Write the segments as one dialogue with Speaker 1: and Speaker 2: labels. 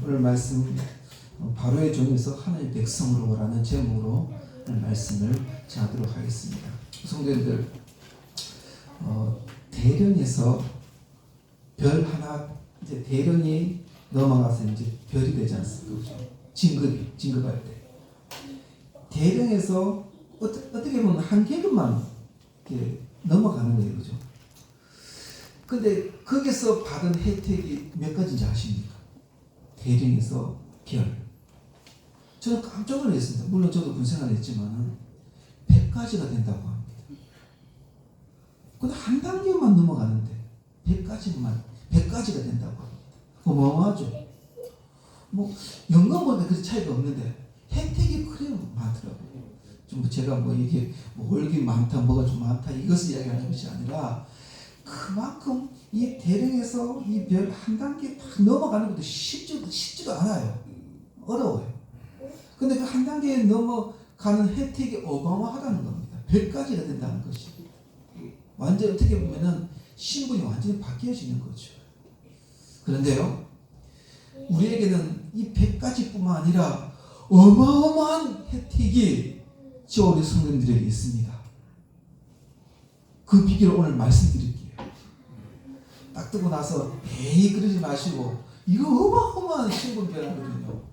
Speaker 1: 오늘 말씀 바로의 종에서 하나님의 백성으로라는 제목으로 오늘 말씀을 전하도록 하겠습니다. 성도님들, 대련에서 별 하나 이제 대련이 넘어가서 이제 별이 되지 않습니까? 진급할 때 대련에서 어떻게 보면 한 계급만 이렇게 넘어가는 거예요, 그죠? 근데 거기서 받은 혜택이 몇 가지인지 아십니까? 대련에서 별. 저는 깜짝 놀랐습니다. 물론 저도 군생활을 했지만 100가지가 된다고 합니다. 근데 한 단계만 넘어가는데 100가지가 된다고 합니다. 어마어마하죠. 뭐 연금보다 그 차이가 없는데 혜택이 그래요 많더라고요. 좀 제가 뭐 이게 뭐 월급이 많다, 뭐가 좀 많다 이것을 이야기하는 것이 아니라 그만큼 이 대령에서 이 별 한 단계 딱 넘어가는 것도 쉽지도 않아요. 어려워요. 근데 그 한 단계에 넘어가는 혜택이 어마어마하다는 겁니다. 100가지가 된다는 것이. 완전 어떻게 보면은 신분이 완전히 바뀌어지는 거죠. 그런데요, 우리에게는 이 100가지뿐만 아니라 어마어마한 혜택이 저 우리 성도님들에게 있습니다. 그 비결을 오늘 말씀드릴게요. 딱 뜨고 나서 에이 그러지 마시고 이거 어마어마한 신분 변화거든요.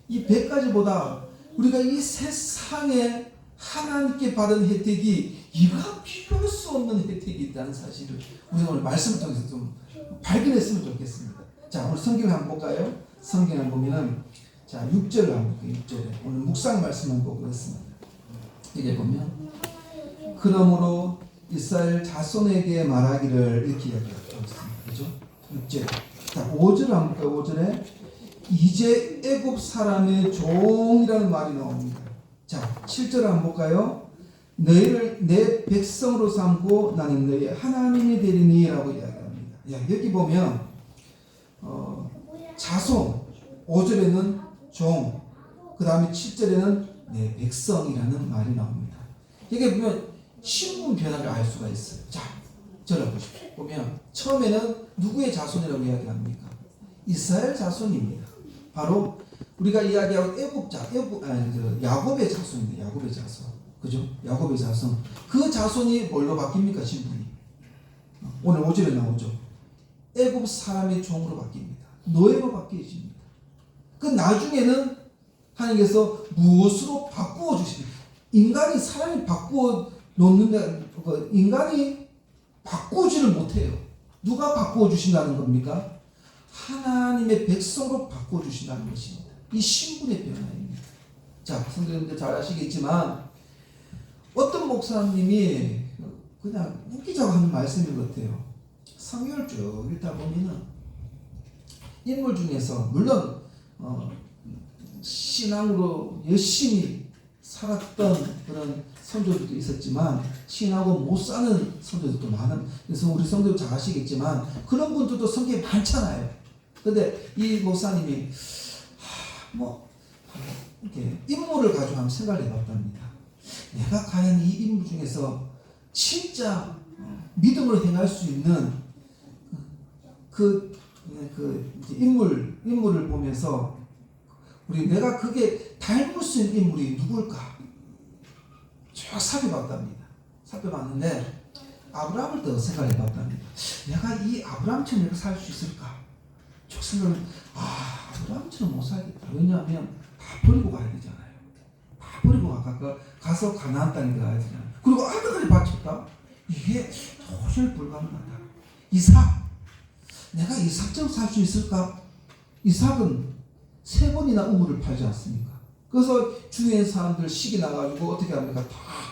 Speaker 1: 이 100가지보다 우리가 이 세상에 하나님께 받은 혜택이 이가 비교할 수 없는 혜택이 있다는 사실을 우리가 오늘 말씀을 통해서 좀 발견했으면 좋겠습니다. 자, 오늘 성경을 한번 볼까요? 성경을 보면은 자 6절을 한번 볼게요. 6절에 오늘 묵상 말씀을 보고 있습니다. 이게 보면 그러므로 이스라엘 자손에게 말하기를 이렇게 이야기하고 있습니다. 그죠? 6절. 자, 5절 한번 볼까요? 5절에 이제 애굽 사람의 종이라는 말이 나옵니다. 자, 7절 한번 볼까요? 너희를 내 백성으로 삼고 나는 너희의 하나님이 되리니 라고 이야기합니다. 야, 여기 보면 자손, 5절에는 종, 그 다음에 7절에는 내 백성이라는 말이 나옵니다. 여기 보면 신분 변화를 알 수가 있어요. 자, 저를 보십시오. 보면 처음에는 누구의 자손이라고 이야기합니까? 이스라엘 자손입니다. 바로 우리가 이야기하고 야곱의 자손입니다. 야곱의 자손. 그죠? 야곱의 자손. 그 자손이 뭘로 바뀝니까? 신분이. 오늘 5절에 나오죠. 애굽 사람의 종으로 바뀝니다. 노예로 바뀌어집니다. 그 나중에는 하나님께서 무엇으로 바꾸어 주십니까? 인간이 사람이 바꾸어 놓는데 인간이 바꾸지를 못해요. 누가 바꾸어 주신다는 겁니까? 하나님의 백성으로 바꾸어 주신다는 것입니다. 이 신분의 변화입니다. 자, 성도님들 잘 아시겠지만 어떤 목사님이 그냥 웃기자고 하는 말씀인 것 같아요. 성경을 쭉 읽다 보면은 인물 중에서 물론 신앙으로 열심히 살았던 그런 성도들도 있었지만 신하고 못 사는 성도들도 많은, 그래서 우리 성도들 잘 아시겠지만 그런 분들도 성경에 많잖아요. 근데 이 목사님이 이렇게 인물을 가지고 한번 생각을 해봤답니다. 내가 과연 이 인물 중에서 진짜 믿음으로 행할 수 있는 그 인물을 보면서 내가 그게 닮을 수 있는 인물이 누굴까? 쭉 살펴봤답니다. 살펴봤는데 아브라함을 더 생각해봤답니다. 내가 이 아브라함처럼 이렇게 살 수 있을까? 쭉 생각을 아브라함처럼 못 살겠다. 왜냐하면 다 버리고 가야 되잖아요. 다 버리고 가서 가나안 땅에 가야 되잖아요. 그리고 아들까지 바쳤다? 이게 도저히 불가능하다. 이삭, 내가 이삭처럼 살 수 있을까? 이삭은 3번이나 우물을 팔지 않습니까? 그래서 주위의 사람들 시기 나가지고 어떻게 합니까? 다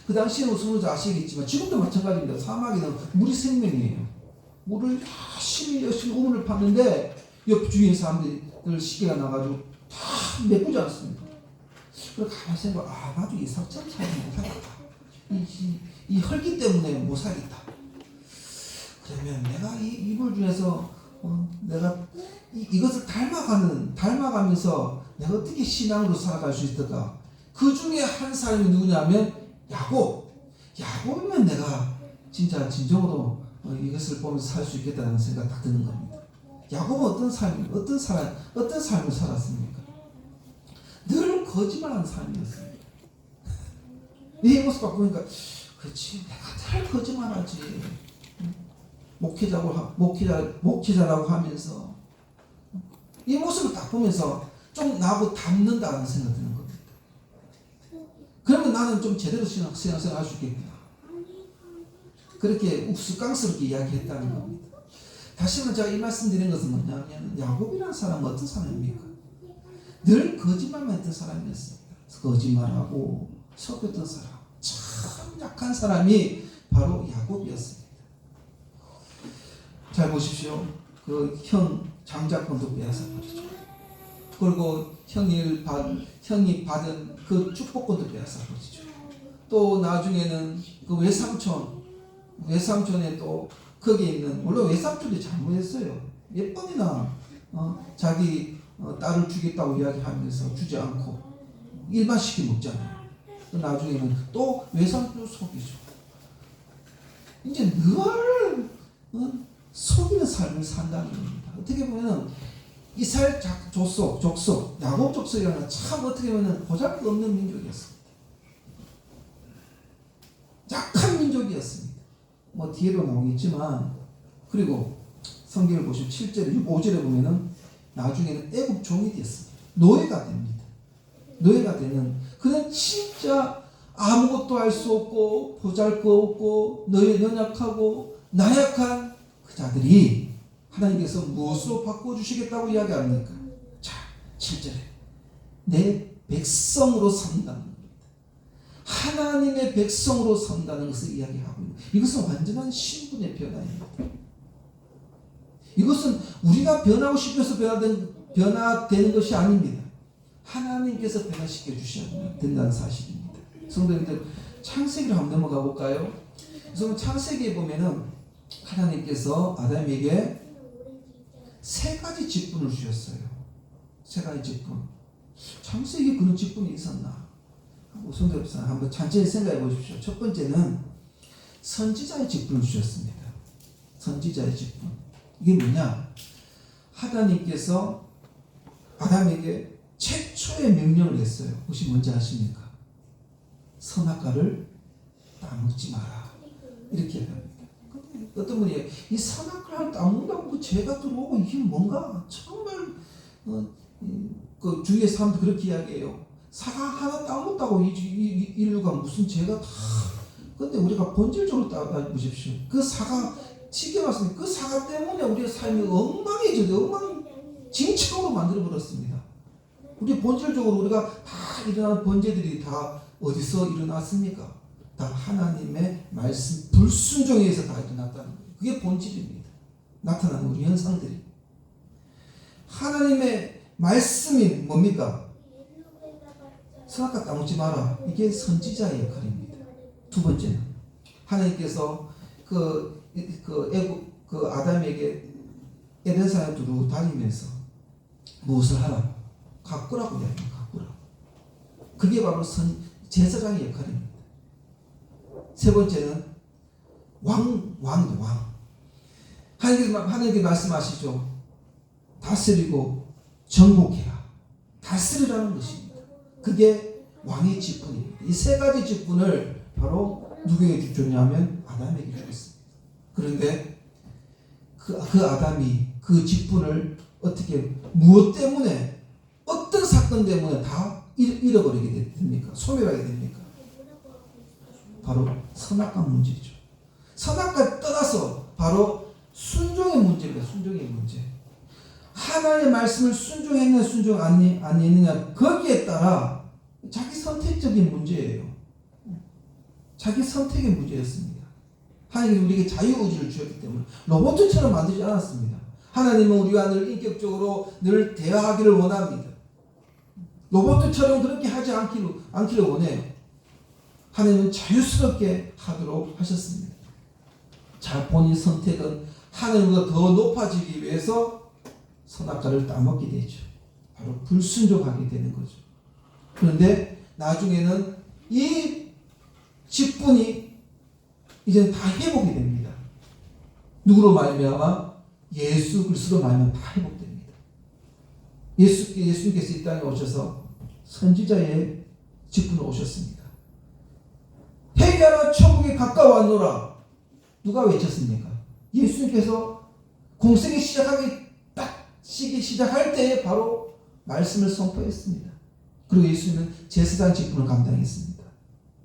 Speaker 1: 그 당시에는 성도들 아시겠지만 지금도 마찬가지입니다. 사막에는 물이 생명이에요. 물을 열심히 우물을 팠는데 옆 주위의 사람들 시기가 나가지고 다 메꾸지 않습니다. 그래서 가만히 생각, 나도 이삭처럼 살지 못하겠다. 이 혈기 때문에 못 살겠다. 그러면 내가 이 이불 중에서 내가 이것을 닮아가면서 내가 어떻게 신앙으로 살아갈 수 있을까? 그 중에 한 사람이 누구냐면 야곱이면 내가 진짜 진정으로 이것을 보면서 살 수 있겠다는 생각 딱 드는 겁니다. 야곱은 어떤 삶을 살았습니까? 늘 거짓말하는 삶이었습니다. 이 모습 바꾸니까 그렇지, 내가 늘 거짓말하지. 목회자라고 하면서 이 모습을 딱 보면서 좀 나하고 닮는다는 생각이 드는 겁니다. 그러면 나는 좀 제대로 신앙생활 할 수 있겠구나. 그렇게 욱수깡스럽게 이야기했다는 겁니다. 다시 한번 제가 이 말씀 드리는 것은 뭐냐면 야곱이라는 사람은 어떤 사람입니까? 늘 거짓말만 했던 사람이었습니다. 거짓말하고 속였던 사람, 참 약한 사람이 바로 야곱이었습니다. 잘 보십시오. 그 형 장자권도 빼앗아 버리죠. 그리고 형이 받은 그 축복권도 빼앗아 버리죠. 또 나중에는 그 외삼촌에 또 거기에 있는, 물론 외삼촌이 잘못했어요. 몇 번이나 자기 딸을 주겠다고 이야기하면서 주지 않고 일반 시켜 먹잖아요. 또 나중에는 또 외삼촌 속이죠. 이제 늘 속이는 삶을 산다는 겁니다. 어떻게 보면 이스라엘 족속, 야곱 족속이라는 참 어떻게 보면 보잘것없는 민족이었습니다. 약한 민족이었습니다. 뭐 뒤에도 나오겠지만, 그리고 성경을 보시면 7절에 5절에 보면은 나중에는 애굽 종이 됐습니다. 노예가 됩니다. 노예가 되는, 그는 진짜 아무것도 할 수 없고 보잘것없고 연약하고 나약한 그 자들이 하나님께서 무엇으로 바꿔주시겠다고 이야기합니까? 자, 7절에 내 백성으로 선다는 겁니다. 하나님의 백성으로 선다는 것을 이야기하고 있는, 이것은 완전한 신분의 변화입니다. 이것은 우리가 변하고 싶어서 변화되는 것이 아닙니다. 하나님께서 변화시켜 주셔야 된다는 사실입니다. 성도님들, 창세기로 한번 넘어가 볼까요? 그래서 창세기에 보면은 하나님께서 아담에게 세 가지 직분을 주셨어요. 세 가지 직분. 창세기에 그런 직분이 있었나? 성도님들 한번 천천히 생각해 보십시오. 첫 번째는 선지자의 직분을 주셨습니다. 선지자의 직분. 이게 뭐냐? 하나님께서 아담에게 최초의 명령을 했어요. 혹시 뭔지 아십니까? 선악과를 따먹지 마라. 이렇게 합니다. 어떤 분이 이 선악과를 따먹는다고 죄가 들어오고 이게 뭔가 정말 그 주위의 사람도 그렇게 이야기해요. 사과 하나 따먹었다고 이 인류가 무슨 죄가 다. 근데 우리가 본질적으로 따져보십시오. 그 사과 쉽게 말씀드리면 그 사과 때문에 우리의 삶이 엉망진창으로 만들어버렸습니다. 우리 본질적으로 우리가 다 일어나는 번제들이 다 어디서 일어났습니까? 다 하나님의 말씀 불순종에서 다 일어났다는 거예요. 그게 본질입니다. 나타나는 우리 현상들이. 하나님의 말씀이 뭡니까? 선악과 따먹지 마라. 이게 선지자의 역할입니다. 두 번째는 하나님께서 그 아담에게 에덴산에 두루 다니면서 무엇을 하라? 가꾸라고 이야기합니다. 가꾸라. 그게 바로 제사장의 역할입니다. 세 번째는 왕. 하나님께 말씀하시죠. 다스리고 정복해라. 다스리라는 것입니다. 그게 왕의 직분입니다. 이 세 가지 직분을 바로 누구에게 줬냐면 아담에게 주었습니다. 그런데 그 아담이 그 직분을 어떻게, 무엇 때문에, 어떤 사건 때문에 다 잃어버리게 됩니까? 소멸하게 됩니까? 바로 선악과 문제죠. 선악과 떠나서 바로 순종의 문제입니다. 순종의 문제. 하나님의 말씀을 순종했느냐 순종 안 했느냐, 거기에 따라 자기 선택적인 문제예요. 자기 선택의 문제였습니다. 하나님이 우리에게 자유의지를 주었기 때문에 로봇처럼 만들지 않았습니다. 하나님은 우리와 늘 인격적으로 늘 대화하기를 원합니다. 로봇처럼 그렇게 하지 않기를 원해요. 하나님은 자유스럽게 하도록 하셨습니다. 자, 본인 선택은 하나님보다 더 높아지기 위해서 선악과를 따먹게 되죠. 바로 불순종하게 되는 거죠. 그런데 나중에는 이 직분이 이제 다 회복이 됩니다. 누구로 말미암아? 예수 그리스도로 말하면 다 회복됩니다. 예수님께서 이 땅에 오셔서 선지자의 직분을 오셨습니다. 회개하라 천국에 가까워왔노라. 누가 외쳤습니까? 예수님께서 공생이 시작할 때에 바로 말씀을 선포했습니다. 그리고 예수님은 제사장 직분을 감당했습니다.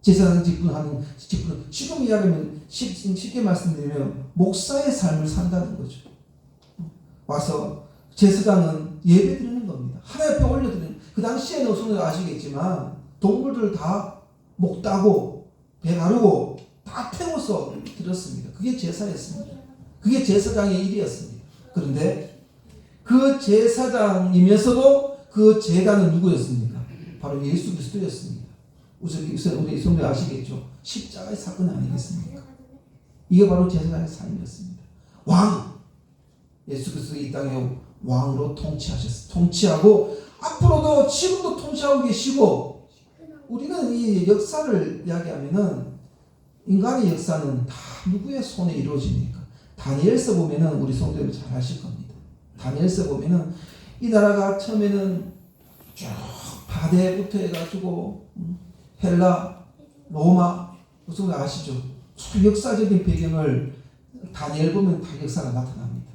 Speaker 1: 제사장 직분은 지금 이야기하면 쉽게 말씀드리면 목사의 삶을 산다는 거죠. 와서 제사장은 예배 드리는 겁니다. 하나님 앞에 올려드리는, 그 당시에는 우선 아시겠지만 동물들 다 목 따고 배 가르고 다 태워서 드렸습니다. 그게 제사였습니다. 그게 제사장의 일이었습니다. 그런데 그 제사장이면서도 그 제단은 누구였습니까? 바로 예수 그리스도였습니다. 우리 성도 아시겠죠? 십자가의 사건 아니겠습니까? 이게 바로 제사장의 삶이었습니다. 왕! 예수 그리스도 이 땅에 왕으로 통치하고 앞으로도 지금도 통치하고 계시고, 우리는 이 역사를 이야기하면은 인간의 역사는 다 누구의 손에 이루어집니까? 다니엘서 보면은 우리 성도들 잘 아실 겁니다. 다니엘서 보면은 이 나라가 처음에는 쭉 바데부터 해가지고 헬라, 로마, 무슨 아시죠? 역사적인 배경을 다니엘 보면 다 역사가 나타납니다.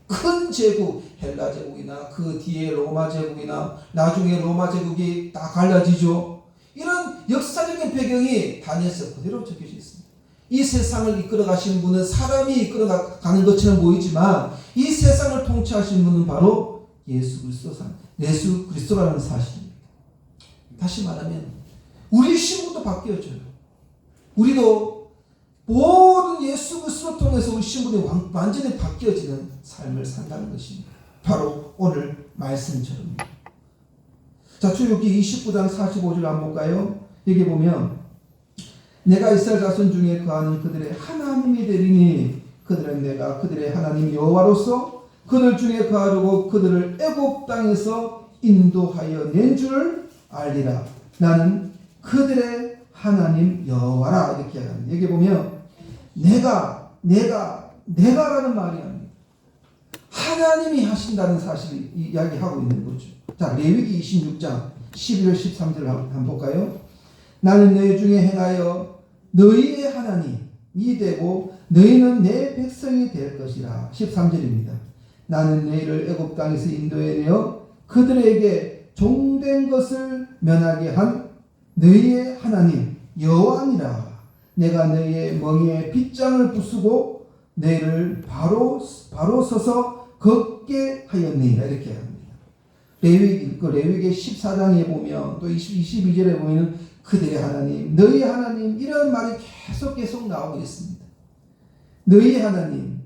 Speaker 1: 큰 제국, 헬라 제국이나 그 뒤에 로마 제국이나 나중에 로마 제국이 다 갈라지죠. 이런 역사적인 배경이 다니엘서 그대로 적혀져 있습니다. 이 세상을 이끌어 가시는 분은 사람이 이끌어 가는 것처럼 보이지만 이 세상을 통치하시는 분은 바로 예수 그리스도라는 사실입니다. 다시 말하면 우리 신분도 바뀌어져요. 우리도 모든 예수 그리스도를 통해서 우리 신분이 완전히 바뀌어지는 삶을 산다는 것입니다. 바로 오늘 말씀처럼입니다. 자, 출애굽기 29장 45절 한번 볼까요? 여기 보면 내가 이스라엘 자손 중에 거하는 그들의 하나님이 되리니 그들은 내가 그들의 하나님 여호와로서 그들 중에 거하려고 그들을 애굽 땅에서 인도하여 낸 줄을 알리라. 나는 그들의 하나님 여호와라. 이렇게 이야기합니다. 여기 보면 내가라는 말이 아닙니다. 하나님이 하신다는 사실을 이야기하고 있는 거죠. 자, 레위기 26장 11절 13절 한번 볼까요? 나는 너희 중에 행하여 너희의 하나님이 되고 너희는 내 백성이 될 것이라. 13절입니다. 나는 너희를 애굽 땅에서 인도해내어 그들에게 종된 것을 면하게 한 너희의 하나님 여호와니라. 내가 너희의 멍에에 빗장을 부수고 너희를 바로 서서 걷게 하였느니라. 이렇게 합니다. 레위기 14장에 보면 또 22절에 보면 그들의 하나님, 너희의 하나님 이런 말이 계속 나오고 있습니다. 너희의 하나님,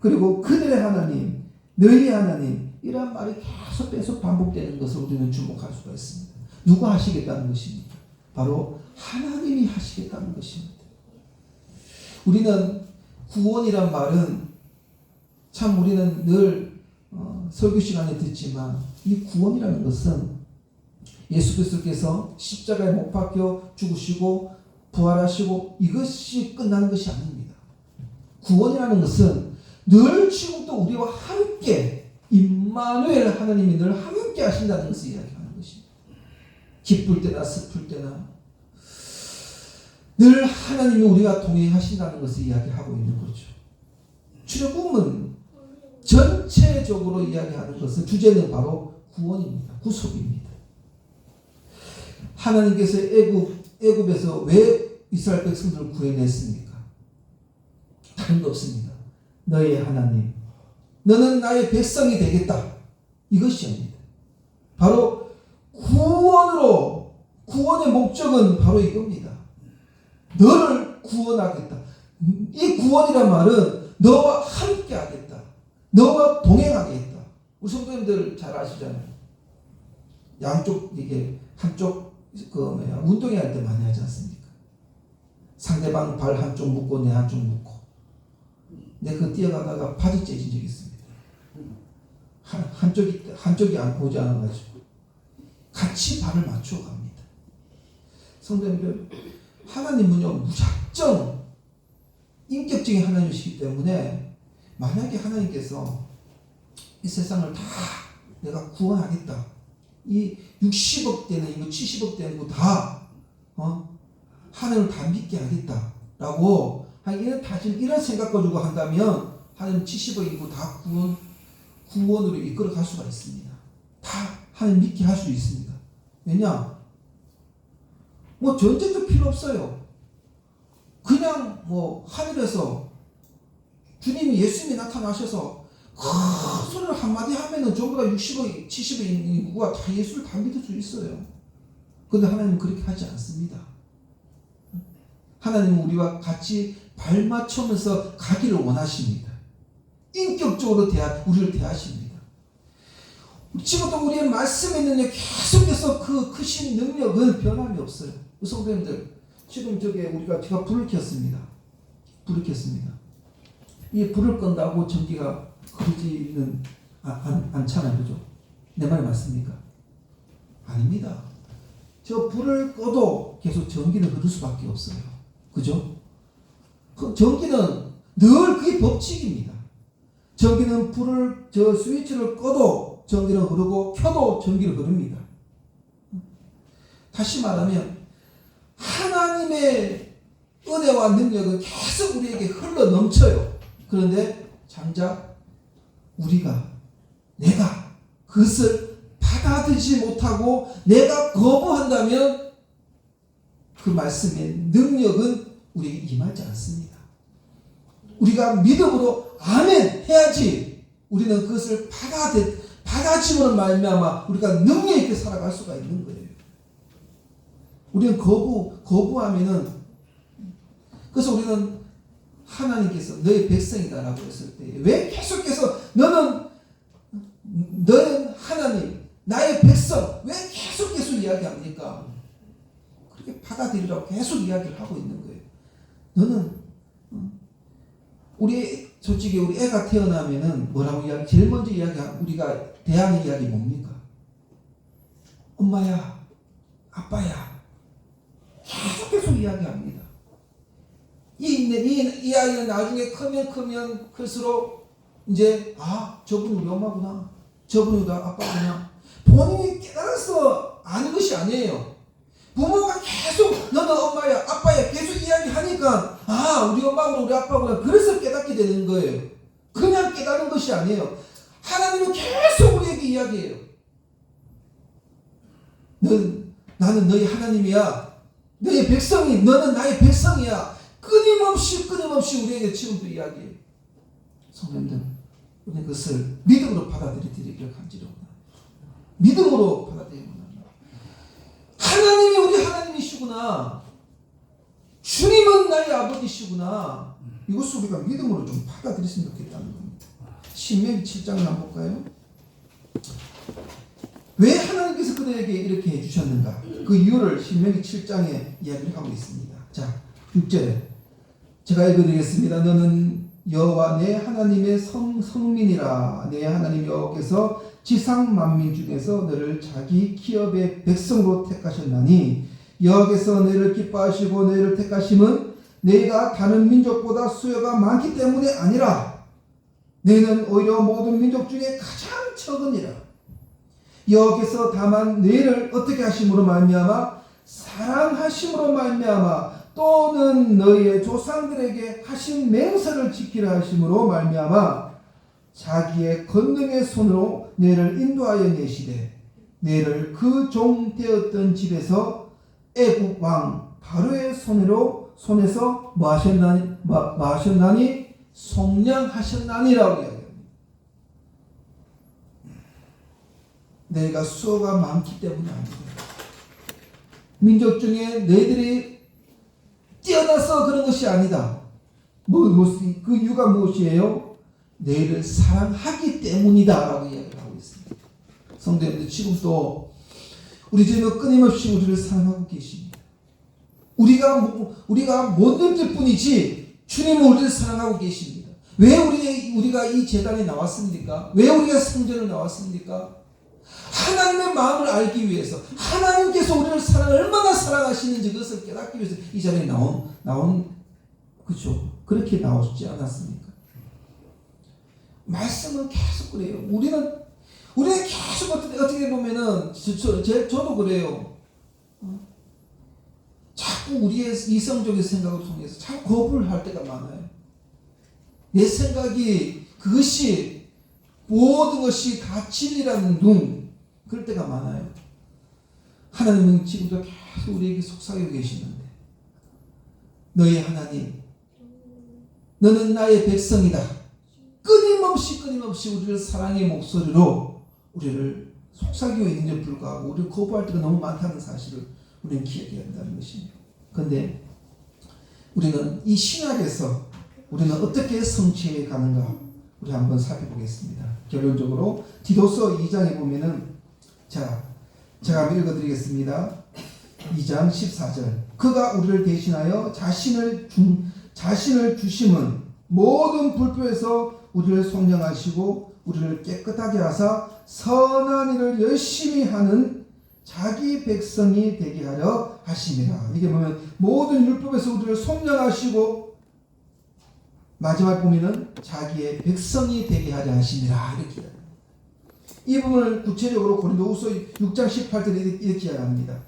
Speaker 1: 그리고 그들의 하나님, 너희의 하나님 이런 말이 계속 반복되는 것을 우리는 주목할 수가 있습니다. 누가 하시겠다는 것입니까? 바로 하나님이 하시겠다는 것입니다. 우리는 구원이란 말은 참 우리는 늘 설교 시간에 듣지만 이 구원이라는 것은 예수 그리스도께서 십자가에 못 박혀 죽으시고 부활하시고 이것이 끝나는 것이 아닙니다. 구원이라는 것은 늘 지금도 우리와 함께 임마누엘 하나님이 늘 함께 하신다는 것을 이야기하는 것입니다. 기쁠 때나 슬플 때나 늘 하나님이 우리가 동행하신다는 것을 이야기하고 있는 거죠. 출애굽은 전체적으로 이야기하는 것은 주제는 바로 구원입니다. 구속입니다. 하나님께서 애굽에서 왜 이스라엘 백성들을 구해냈습니까? 다른 거 없습니다. 너의 하나님, 너는 나의 백성이 되겠다. 이것이옵니다. 바로 구원의 목적은 바로 이겁니다. 너를 구원하겠다. 이 구원이란 말은 너와 함께 하겠다. 너와 동행하겠다. 우리 성도님들 잘 아시잖아요. 한쪽 운동회 할 때 많이 하지 않습니까? 상대방 발 한쪽 묶고 내 한쪽 묶고. 내가 뛰어가다가 바지 째진 적이 있습니다. 한쪽이 안 보지 않아가지고 같이 발을 맞추어 갑니다. 성도님들, 하나님은요 무작정 인격적인 하나님이시기 때문에 만약에 하나님께서 이 세상을 다 내가 구원하겠다. 이 60억 대는 이거 70억 대는 거 다 하나님을 다 믿게 하겠다라고 이런 다짐 이런 생각 가지고 한다면 하나님 70억 인구 다 구원으로 이끌어 갈 수가 있습니다. 다 하나님 믿게 할 수 있습니다. 왜냐? 뭐 전쟁도 필요 없어요. 그냥 뭐 하늘에서 주님이 예수님이 나타나셔서 큰 소리를 한마디 하면은 전부 다 60억, 70억 인구가 다 예수를 다 믿을 수 있어요. 그런데 하나님은 그렇게 하지 않습니다. 하나님은 우리와 같이 발맞추면서 가기를 원하십니다. 인격적으로 우리를 대하십니다. 지금도 우리의 말씀에 있는 계속해서 그 크신 능력은 변함이 없어요. 성도님들, 지금 제가 불을 켰습니다. 이 불을 끈다고 전기가 흐르지는 않잖아요. 그죠? 내 말이 맞습니까? 아닙니다. 저 불을 꺼도 계속 전기는 흐를 수밖에 없어요. 그죠? 전기는 늘 그게 법칙입니다. 전기는 스위치를 꺼도 전기는 흐르고 켜도 전기는 흐릅니다. 다시 말하면 하나님의 은혜와 능력은 계속 우리에게 흘러 넘쳐요. 그런데 장작 내가 그것을 받아들이지 못하고 내가 거부한다면 그 말씀의 능력은 우리에게 임하지 않습니다. 우리가 믿음으로 아멘 해야지 우리는 그것을 받아들임으로 말미암아 우리가 능력 있게 살아갈 수가 있는 거예요. 우리는 거부하면은, 그래서 우리는 하나님께서 너의 백성이다라고 했을 때 왜 계속해서 너는 하나님 나의 백성 왜 계속 이야기합니까? 그렇게 받아들이라고 계속 이야기를 하고 있는 거예요. 너는 솔직히 우리 애가 태어나면은 뭐라고 제일 먼저 우리가 대하는 이야기 뭡니까? 엄마야, 아빠야. 계속 이야기합니다. 이 아이는 나중에 크면 클수록 이제 저분이 우리 엄마구나, 저분이 우리 아빠구나. 본인이 깨달아서 아는 것이 아니에요. 부모가 계속 너는 엄마야, 아빠야 계속 이야기하니까 우리 엄마구나, 우리 아빠구나. 그래서 깨닫게 되는 거예요. 그냥 깨닫는 것이 아니에요. 하나님은 계속 우리에게 이야기해요. 나는 너희 하나님이야. 너희 백성이, 너는 나의 백성이야. 끊임없이 우리에게 지금도 이야기해요. 성도님들, 우리는 그것을 믿음으로 받아들이기를 간절히 원합니다. 믿음으로 받아들이기 원합니다. 하나님이 우리 하나님이시구나. 주님은 나의 아버지시구나. 이것을 우리가 믿음으로 좀 받아들였으면 좋겠다는 겁니다. 신명기 7장을 한번 볼까요? 왜 하나님께서 그들에게 이렇게 해주셨는가? 그 이유를 신명기 7장에 이야기를 하고 있습니다. 자, 6절에 제가 읽어드리겠습니다. 너는 여호와 내 하나님의 성민이라. 내 하나님 여호와께서 지상 만민 중에서 너를 자기 기업의 백성으로 택하셨나니 여호와께서 너를 기뻐하시고 너를 택하심은 너희가 다른 민족보다 수요가 많기 때문에 아니라 너희는 오히려 모든 민족 중에 가장 적으니라. 여호와께서 다만 너희를 어떻게 하심으로 말미암아 사랑하심으로 말미암아 또는 너희의 조상들에게 하신 맹세를 지키려 하심으로 말미암아 자기의 권능의 손으로 너희를 인도하여 내시되 너희를 그 종 되었던 집에서 애굽 왕 바로의 손에서 뭐 하셨나니 속량하셨나니라고 이야기합니다. 너희가 수요가 많기 때문이 아닙니다. 민족 중에 너희들이 뛰어나서 그런 것이 아니다. 그 이유가 무엇이에요? 너희를 사랑하기 때문이다 라고 이야기를 하고 있습니다. 성도님들, 지금도 우리 주님은 끊임없이 우리를 사랑하고 계십니다. 우리가 못 느낄 뿐이지 주님은 우리를 사랑하고 계십니다. 왜 우리가 이 제단에 나왔습니까? 왜 우리가 성전을 나왔습니까? 하나님의 마음을 알기 위해서, 하나님께서 우리를 얼마나 사랑하시는지 그것을 깨닫기 위해서 이 자리에 나온 그렇죠. 그렇게 나오지 않았습니까? 말씀은 계속 그래요. 우리는 계속 어떻게 보면은 저도 그래요. 자꾸 우리의 이성적인 생각을 통해서 자꾸 거부를 할 때가 많아요. 내 생각이 그것이 모든 것이 다 진리라는 그럴 때가 많아요. 하나님은 지금도 계속 우리에게 속삭이고 계시는데, 너희 하나님, 너는 나의 백성이다. 끊임없이 우리를 사랑의 목소리로 우리를 속삭이고 있는데 불구하고 우리를 거부할 때가 너무 많다는 사실을 우리는 기억해야 한다는 것입니다. 그런데 우리는 이 신약에서 우리는 어떻게 성취해 가는가 우리 한번 살펴보겠습니다. 결론적으로 디도서 2장에 보면은, 제가 한번 읽어드리겠습니다. 2장 14절. 그가 우리를 대신하여 자신을 주심은 모든 불법에서 우리를 속량하시고 우리를 깨끗하게 하사 선한 일을 열심히 하는 자기 백성이 되게 하려 하심이라. 이게 보면 모든 율법에서 우리를 속량하시고 마지막 보면은 자기의 백성이 되게 하려 하심이라. 이렇게 이 부분을 구체적으로 고린도후서 6장 18절에 이렇게 이야기합니다.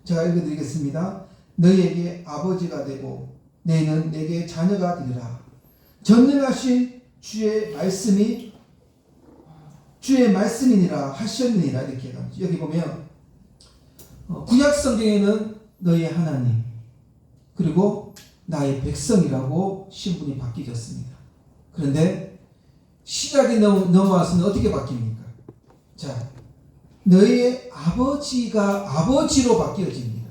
Speaker 1: 제가 읽어드리겠습니다. 너희에게 아버지가 되고 너희는 내게 자녀가 되리라. 전능하신 주의 말씀이니라 하셨느니라. 이렇게 합니다. 여기 보면 구약 성경에는 너희 하나님 그리고 나의 백성이라고 신분이 바뀌었습니다. 그런데 신약이 넘어와서는 어떻게 바뀝니까? 너희의 아버지가 아버지로 바뀌어집니다.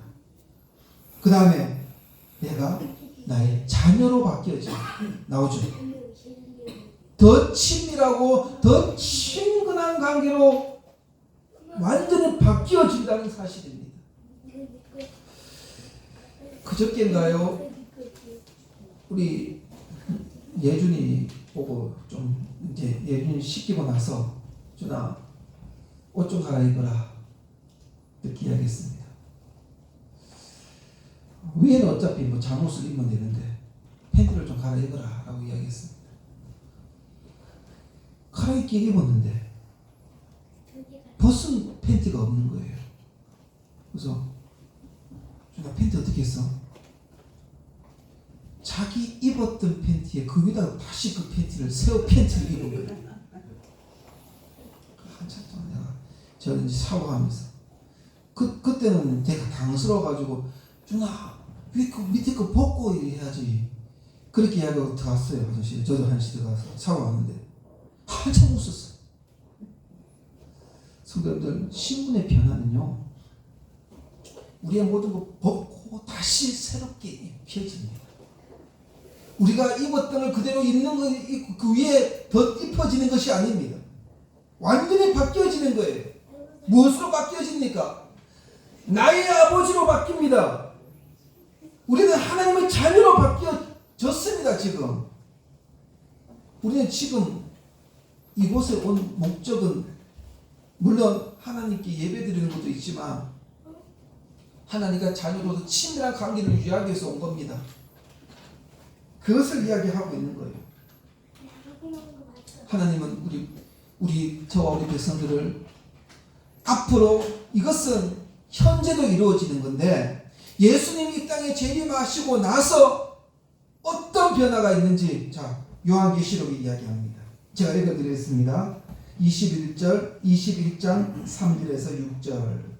Speaker 1: 그 다음에 내가 나의 자녀로 바뀌어집니다. 나오죠. 더 친밀하고 더 친근한 관계로 완전히 바뀌어진다는 사실입니다. 그저께인가요? 우리 예준이 보고 좀 이제 예준이 씻기고 나서 준아 옷 좀 갈아입어라 이렇게 이야기했습니다. 위에는 어차피 뭐 잠옷을 입으면 되는데 팬티를 좀 갈아입어라 라고 이야기했습니다. 갈아입게 입었는데 벗은 팬티가 없는 거예요. 그래서 준아 팬티 어떻게 했어? 자기 입었던 팬티에 그 위에다가 다시 그 팬티를 새 팬티를 입은 거예요. 한참 동안 내가 저는 사고하면서 그때는 내가 당스러워가지고 준아 그 밑에 거 벗고 해야지 그렇게 이야기하고 들어갔어요. 화장실에. 저도 화장실에 가서 샤워하는데 한참 웃었어요. 성도님들, 신분의 변화는요 우리의 모든 거 벗고 다시 새롭게 입혀집니다. 우리가 입었던 걸 그대로 입는 거, 그 위에 더 입혀지는 것이 아닙니다. 완전히 바뀌어지는 거예요. 무엇으로 바뀌어집니까? 나의 아버지로 바뀝니다. 우리는 하나님의 자녀로 바뀌어졌습니다. 지금 우리는 지금 이곳에 온 목적은 물론 하나님께 예배드리는 것도 있지만 하나님과 자녀로서 친밀한 관계를 유지하기 위해서 온 겁니다. 그것을 이야기하고 있는 거예요. 하나님은 저와 우리 백성들을 앞으로 이것은 현재도 이루어지는 건데 예수님이 이 땅에 재림하시고 나서 어떤 변화가 있는지 요한계시록이 이야기합니다. 제가 읽어드리겠습니다. 21장 3절에서 6절.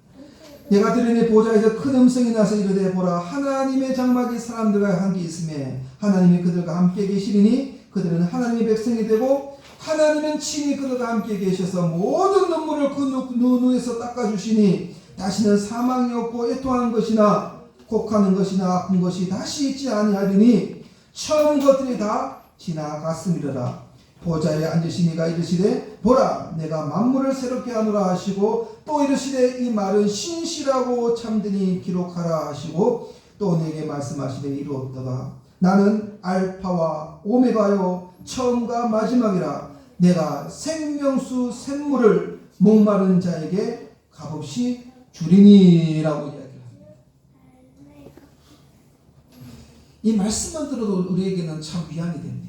Speaker 1: 내가 들으니 보좌에서 큰 음성이 나서 이르되 보라 하나님의 장막이 사람들과 함께 있으며 하나님이 그들과 함께 계시리니 그들은 하나님의 백성이 되고 하나님은 친히 그들과 함께 계셔서 모든 눈물을 그 눈에서 닦아주시니 다시는 사망이 없고 애통하는 것이나 곡하는 것이나 아픈 것이 다시 있지 아니하리니 처음 것들이 다 지나갔음이로라. 보좌에 앉으시니가 이르시되 보라 내가 만물을 새롭게 하노라 하시고 또 이르시되 이 말은 신실하고 참되니 기록하라 하시고 또 내게 말씀하시되 이루었도다. 나는 알파와 오메가요 처음과 마지막이라. 내가 생명수 샘물을 목마른 자에게 값없이 주리니라고 이야기합니다. 이 말씀만 들어도 우리에게는 참 위안이 됩니다.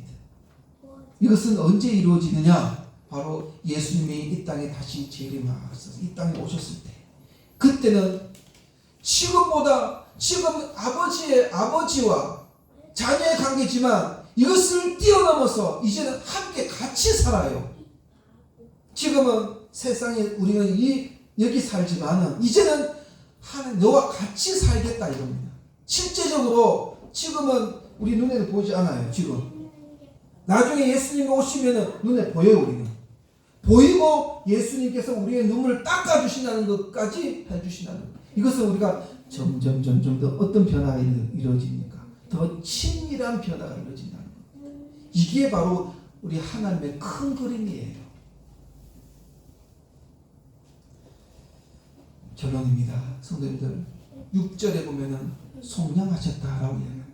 Speaker 1: 이것은 언제 이루어지느냐? 바로 예수님이 이 땅에 다시 재림하셔서 이 땅에 오셨을 때, 그때는 지금 아버지와 자녀의 관계지만 이것을 뛰어넘어서 이제는 함께 같이 살아요. 지금은 세상에 우리는 여기 살지만은 이제는 하나님 너와 같이 살겠다 이겁니다. 실제적으로 지금은 우리 눈에는 보이지 않아요. 지금 나중에 예수님이 오시면은 눈에 보여요. 우리는 보이고 예수님께서 우리의 눈물을 닦아주신다는 것까지 해주신다는 것. 이것은 우리가 점점 더 어떤 변화가 이루어집니까? 더 친밀한 변화가 이루어진다는 것. 이게 바로 우리 하나님의 큰 그림이에요. 결론입니다. 성도님들, 6절에 보면은 속량하셨다라고 이야기합니다.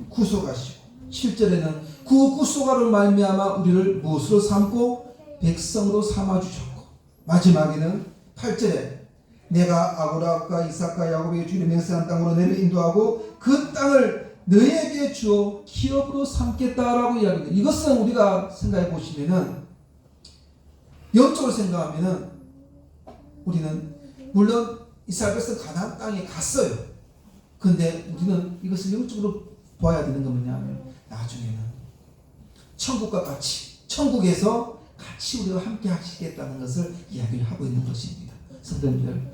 Speaker 1: 구속하시고, 7절에는 그 구속하로 말미암아 우리를 무엇으로 삼고 백성으로 삼아주셨고, 마지막에는 8절에 내가 아브라함과 이삭과 야곱에게 주는 맹세한 땅으로 너를 인도하고 그 땅을 너에게 주어 기업으로 삼겠다라고 이야기합니다. 이것은 우리가 생각해 보시면은, 영적으로 생각하면은 우리는 물론 이스라엘에서 가나안 땅에 갔어요. 근데 우리는 이것을 영적으로 봐야 되는 건 뭐냐면, 나중에는 천국과 같이, 천국에서 같이 우리와 함께 하시겠다는 것을 이야기를 하고 있는 것입니다. 성도님들,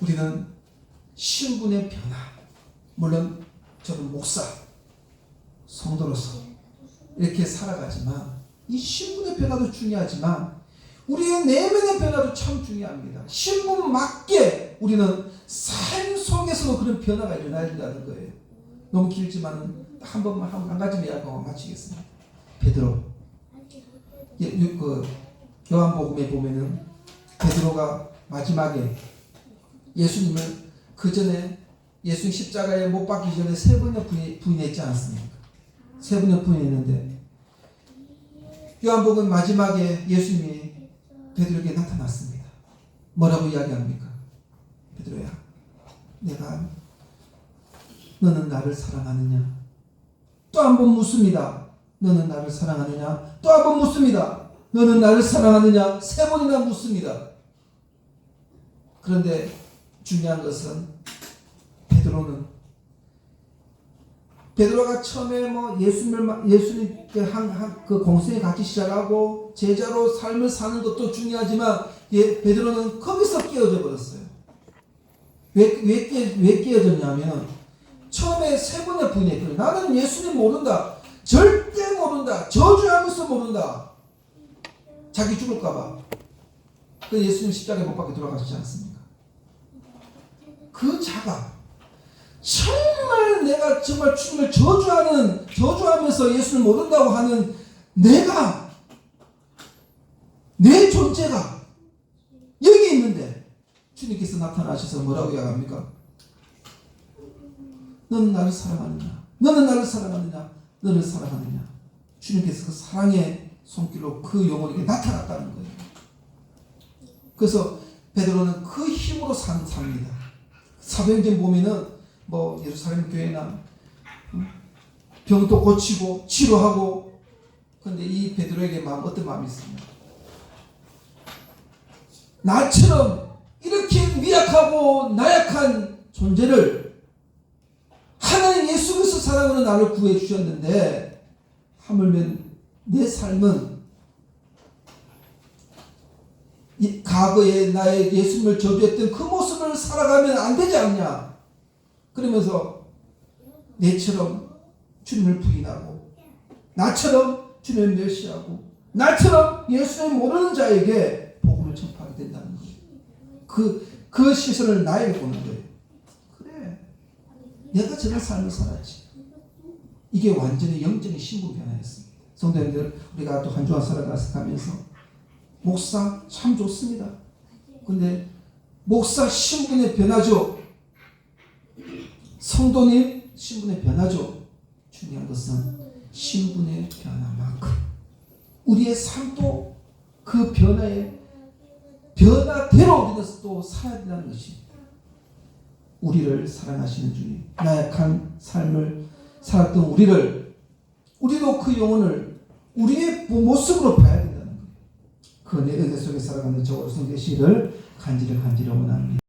Speaker 1: 우리는 신분의 변화, 물론 저는 목사, 성도로서 이렇게 살아가지만 이 신분의 변화도 중요하지만 우리의 내면의 변화도 참 중요합니다. 신분 맞게 우리는 삶 속에서도 그런 변화가 일어나야 된다는 거예요. 너무 길지만 한 번만 한 가지만 이야기하고 마치겠습니다. 베드로, 요한복음에 보면은 베드로가 마지막에 예수님을 그 전에 예수님 십자가에 못 박기 전에 3번이나 부인했지 않습니까? 3번이나 부인했는데 요한복음 마지막에 예수님이 베드로에게 나타났습니다. 뭐라고 이야기합니까? 베드로야, 너는 나를 사랑하느냐? 또 한 번 묻습니다. 너는 나를 사랑하느냐? 또 한 번 묻습니다. 너는 나를 사랑하느냐? 3번이나 묻습니다. 그런데 중요한 것은 베드로가 처음에 예수님께 그 공생에 같이 시작하고 제자로 삶을 사는 것도 중요하지만 베드로는 거기서 깨어져 버렸어요. 왜 깨어졌냐면 처음에 3번의 부인했거든요. 나는 예수님 모른다. 절대 모른다. 저주하면서 모른다. 자기 죽을까봐. 그 예수님 십자가에 못 박혀 돌아가시지 않습니까? 그 자가 정말 내가 정말 주님을 저주하면서 예수를 모른다고 하는 내 존재가 여기 있는데 주님께서 나타나셔서 뭐라고 이야기합니까? 너는 나를 사랑하느냐? 너는 나를 사랑하느냐? 너를 사랑하느냐? 주님께서 그 사랑의 손길로 그 영혼에게 나타났다는 거예요. 그래서 베드로는 그 힘으로 삽니다. 사도행전 보면은 예루살렘 교회나 병도 고치고 치료하고, 근데 이 베드로에게 어떤 마음이 있습니까? 나처럼 이렇게 미약하고 나약한 존재를 하나님 예수 그리스도 사랑으로 나를 구해 주셨는데 하물며 내 삶은 과거에 나의 예수님을 저주했던 그 모습을 살아가면 안 되지 않냐? 그러면서 내처럼 주님을 부인하고 나처럼 주님을 멸시하고 나처럼 예수님 모르는 자에게 복음을 전파하게 된다는 거예요. 그 시선을 나에게 보는 거예요. 그래, 내가 저런 삶을 살았지. 이게 완전히 영적인 신분 변화였습니다. 성도님들, 우리가 또 한 주간 살아가면서 목사 참 좋습니다. 근데 목사 신분의 변화죠. 성도님 신분의 변화죠. 중요한 것은 신분의 변화만큼 우리의 삶도 그 변화대로 우리는 또 살아야 된다는 것입니다. 우리를 사랑하시는 주님, 나약한 삶을 살았던 우리도 그 영혼을 우리의 모습으로 봐야 된다는 거예요. 그 내 은혜 속에 살아가는 저 여러분 되시기를 간절히 원합니다.